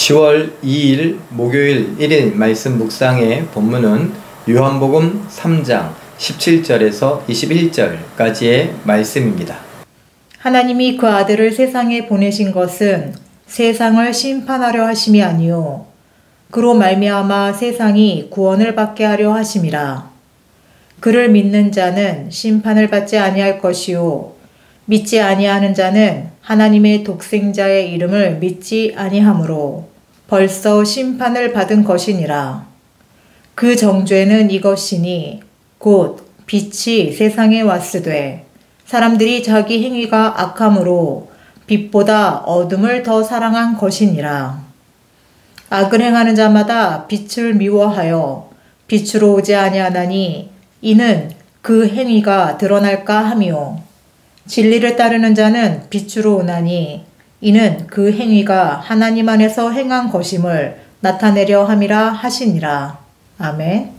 10월 2일 목요일 1일 말씀 묵상의 본문은 요한복음 3장 17절에서 21절까지의 말씀입니다. 하나님이 그 아들을 세상에 보내신 것은 세상을 심판하려 하심이 아니요 그로 말미암아 세상이 구원을 받게 하려 하심이라. 그를 믿는 자는 심판을 받지 아니할 것이요 믿지 아니하는 자는 하나님의 독생자의 이름을 믿지 아니하므로 벌써 심판을 받은 것이니라. 그 정죄는 이것이니 곧 빛이 세상에 왔으되 사람들이 자기 행위가 악함으로 빛보다 어둠을 더 사랑한 것이니라. 악을 행하는 자마다 빛을 미워하여 빛으로 오지 아니하나니 이는 그 행위가 드러날까 함이요 진리를 따르는 자는 빛으로 오나니 이는 그 행위가 하나님 안에서 행한 것임을 나타내려 함이라 하시니라. 아멘.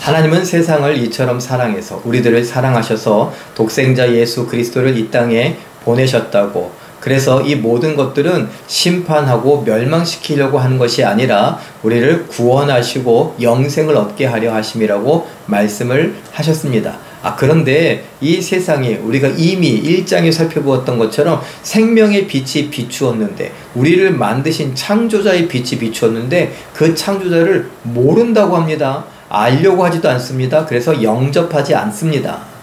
하나님은 세상을 이처럼 사랑해서 우리들을 사랑하셔서 독생자 예수 그리스도를 이 땅에 보내셨다고. 그래서 이 모든 것들은 심판하고 멸망시키려고 하는 것이 아니라 우리를 구원하시고 영생을 얻게 하려 하심이라고 말씀을 하셨습니다. 그런데 이 세상에 우리가 이미 1장에 살펴보았던 것처럼 생명의 빛이 비추었는데, 우리를 만드신 창조자의 빛이 비추었는데 그 창조자를 모른다고 합니다. 알려고 하지도 않습니다. 그래서 영접하지 않습니다.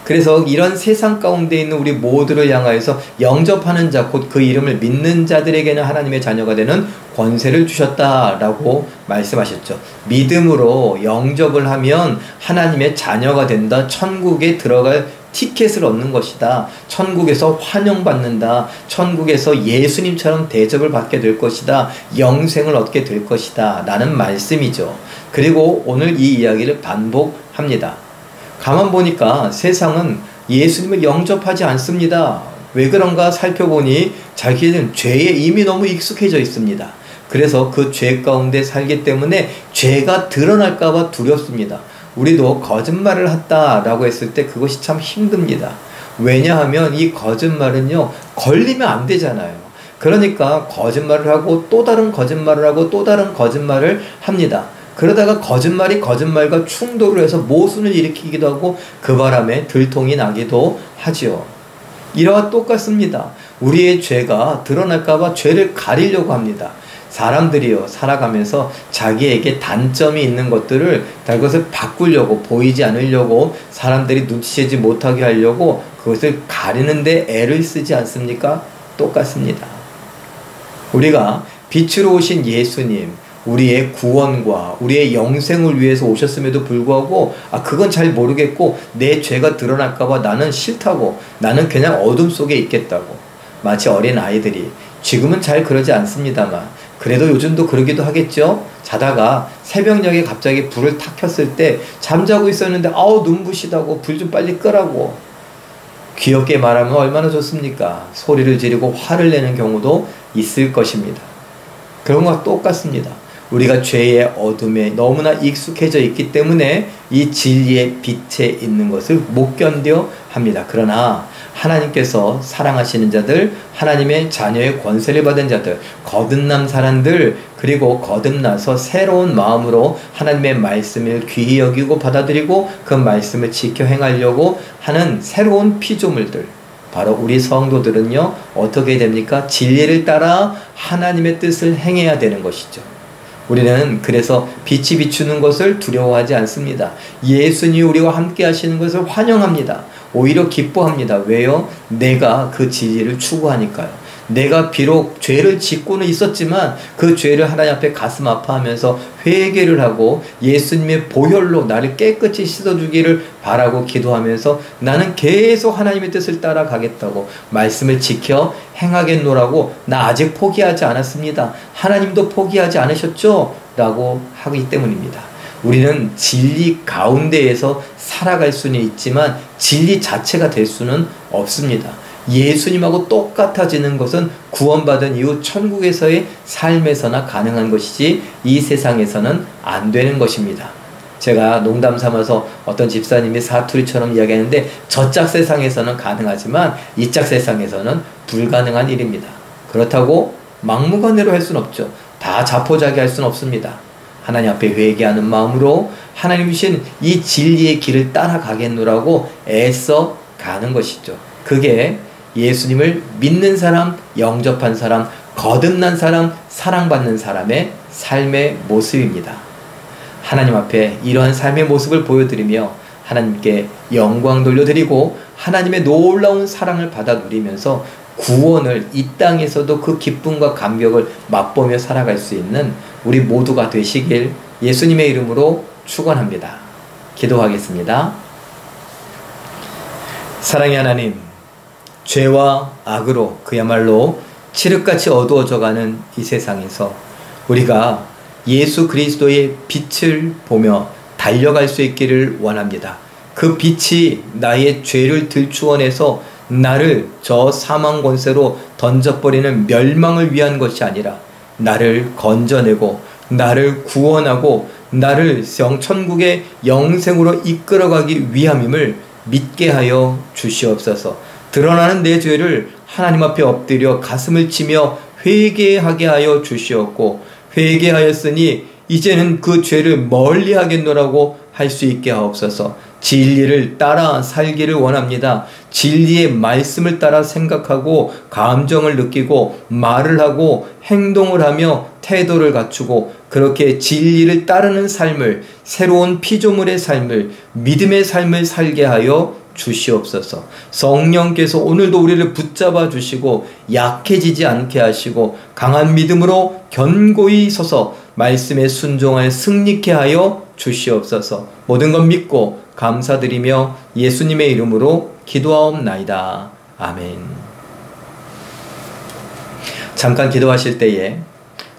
그래서 이런 세상 가운데 있는 우리 모두를 향하여서 영접하는 자, 곧 그 이름을 믿는 자들에게는 하나님의 자녀가 되는 권세를 주셨다라고 말씀하셨죠. 믿음으로 영접을 하면 하나님의 자녀가 된다. 천국에 들어갈 티켓을 얻는 것이다. 천국에서 환영받는다. 천국에서 예수님처럼 대접을 받게 될 것이다. 영생을 얻게 될 것이다 라는 말씀이죠. 그리고 오늘 이 이야기를 반복합니다. 가만 보니까 세상은 예수님을 영접하지 않습니다. 왜 그런가 살펴보니 자기는 죄에 이미 너무 익숙해져 있습니다. 그래서 그 죄 가운데 살기 때문에 죄가 드러날까봐 두렵습니다. 우리도 거짓말을 했다라고 했을 때 그것이 참 힘듭니다. 왜냐하면 이 거짓말은요, 걸리면 안 되잖아요. 그러니까 거짓말을 하고 또 다른 거짓말을 하고 또 다른 거짓말을 합니다. 그러다가 거짓말이 거짓말과 충돌을 해서 모순을 일으키기도 하고 그 바람에 들통이 나기도 하지요. 이와 똑같습니다. 우리의 죄가 드러날까봐 죄를 가리려고 합니다. 사람들이요, 살아가면서 자기에게 단점이 있는 것들을 그것을 바꾸려고, 보이지 않으려고, 사람들이 눈치채지 못하게 하려고 그것을 가리는데 애를 쓰지 않습니까? 똑같습니다. 우리가 빛으로 오신 예수님, 우리의 구원과 우리의 영생을 위해서 오셨음에도 불구하고 그건 잘 모르겠고 내 죄가 드러날까봐 나는 싫다고, 나는 그냥 어둠 속에 있겠다고. 마치 어린 아이들이, 지금은 잘 그러지 않습니다만 그래도 요즘도 그러기도 하겠죠. 자다가 새벽녘에 갑자기 불을 탁 켰을 때 잠자고 있었는데 눈부시다고 불 좀 빨리 끄라고. 귀엽게 말하면 얼마나 좋습니까? 소리를 지르고 화를 내는 경우도 있을 것입니다. 그런 것과 똑같습니다. 우리가 죄의 어둠에 너무나 익숙해져 있기 때문에 이 진리의 빛에 있는 것을 못 견뎌 합니다. 그러나 하나님께서 사랑하시는 자들, 하나님의 자녀의 권세를 받은 자들, 거듭난 사람들, 그리고 거듭나서 새로운 마음으로 하나님의 말씀을 귀히 여기고 받아들이고 그 말씀을 지켜 행하려고 하는 새로운 피조물들, 바로 우리 성도들은요, 어떻게 됩니까? 진리를 따라 하나님의 뜻을 행해야 되는 것이죠. 우리는 그래서 빛이 비추는 것을 두려워하지 않습니다. 예수님이 우리와 함께 하시는 것을 환영합니다. 오히려 기뻐합니다. 왜요? 내가 그 진리를 추구하니까요. 내가 비록 죄를 짓고는 있었지만 그 죄를 하나님 앞에 가슴 아파하면서 회개를 하고 예수님의 보혈로 나를 깨끗이 씻어주기를 바라고 기도하면서 나는 계속 하나님의 뜻을 따라가겠다고, 말씀을 지켜 행하겠노라고, 나 아직 포기하지 않았습니다. 하나님도 포기하지 않으셨죠? 라고 하기 때문입니다. 우리는 진리 가운데에서 살아갈 수는 있지만 진리 자체가 될 수는 없습니다. 예수님하고 똑같아지는 것은 구원받은 이후 천국에서의 삶에서나 가능한 것이지 이 세상에서는 안 되는 것입니다. 제가 농담 삼아서 어떤 집사님이 사투리처럼 이야기하는데, 저짝 세상에서는 가능하지만 이짝 세상에서는 불가능한 일입니다. 그렇다고 막무가내로 할 수는 없죠. 다 자포자기할 수는 없습니다. 하나님 앞에 회개하는 마음으로 하나님 주신 이 진리의 길을 따라가겠노라고 애써 가는 것이죠. 그게 예수님을 믿는 사람, 영접한 사람, 거듭난 사람, 사랑받는 사람의 삶의 모습입니다. 하나님 앞에 이러한 삶의 모습을 보여드리며 하나님께 영광 돌려드리고 하나님의 놀라운 사랑을 받아 누리면서 구원을 이 땅에서도 그 기쁨과 감격을 맛보며 살아갈 수 있는 우리 모두가 되시길 예수님의 이름으로 축원합니다. 기도하겠습니다. 사랑의 하나님, 죄와 악으로 그야말로 칠흑같이 어두워져가는 이 세상에서 우리가 예수 그리스도의 빛을 보며 달려갈 수 있기를 원합니다. 그 빛이 나의 죄를 들추어내서 나를 저 사망 권세로 던져버리는 멸망을 위한 것이 아니라 나를 건져내고 나를 구원하고 나를 천국의 영생으로 이끌어가기 위함임을 믿게 하여 주시옵소서. 드러나는 내 죄를 하나님 앞에 엎드려 가슴을 치며 회개하게 하여 주시옵고, 회개하였으니 이제는 그 죄를 멀리 하겠노라고 할 수 있게 하옵소서. 진리를 따라 살기를 원합니다. 진리의 말씀을 따라 생각하고 감정을 느끼고 말을 하고 행동을 하며 태도를 갖추고 그렇게 진리를 따르는 삶을, 새로운 피조물의 삶을, 믿음의 삶을 살게 하여 주시옵소서. 성령께서 오늘도 우리를 붙잡아 주시고 약해지지 않게 하시고 강한 믿음으로 견고히 서서 말씀에 순종하여 승리케 하여 주시옵소서. 모든 것 믿고 감사드리며 예수님의 이름으로 기도하옵나이다. 아멘. 잠깐 기도하실 때에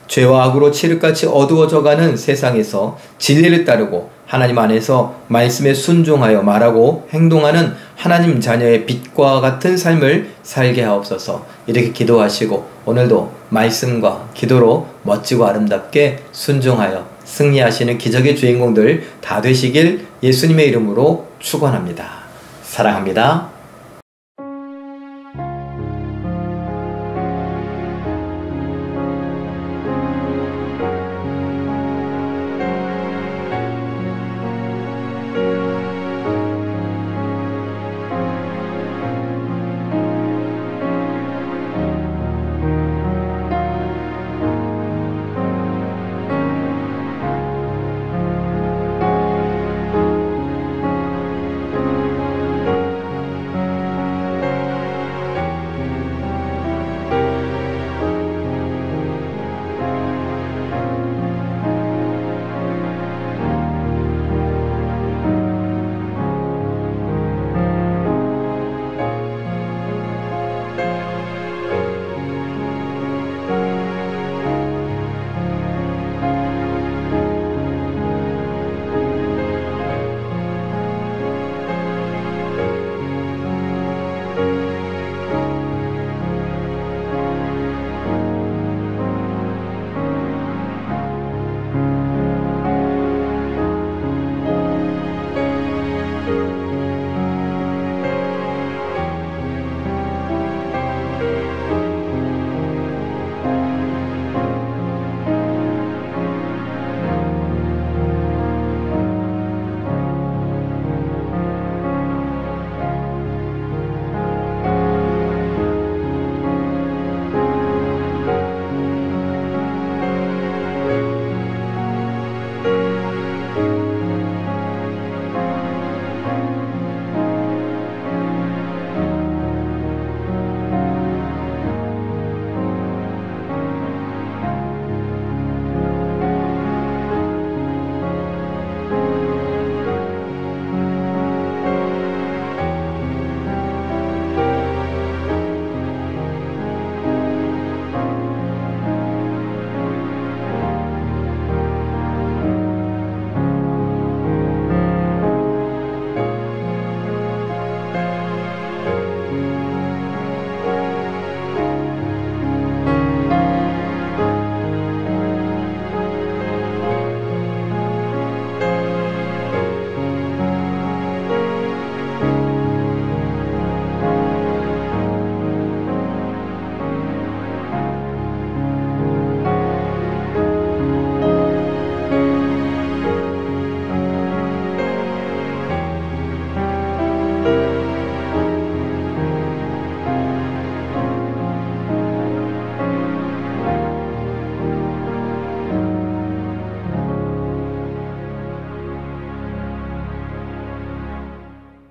죄와 악으로 칠흑같이 어두워져가는 세상에서 진리를 따르고 하나님 안에서 말씀에 순종하여 말하고 행동하는 하나님 자녀의 빛과 같은 삶을 살게 하옵소서. 이렇게 기도하시고 오늘도 말씀과 기도로 멋지고 아름답게 순종하여 승리하시는 기적의 주인공들 다 되시길 예수님의 이름으로 축원합니다. 사랑합니다.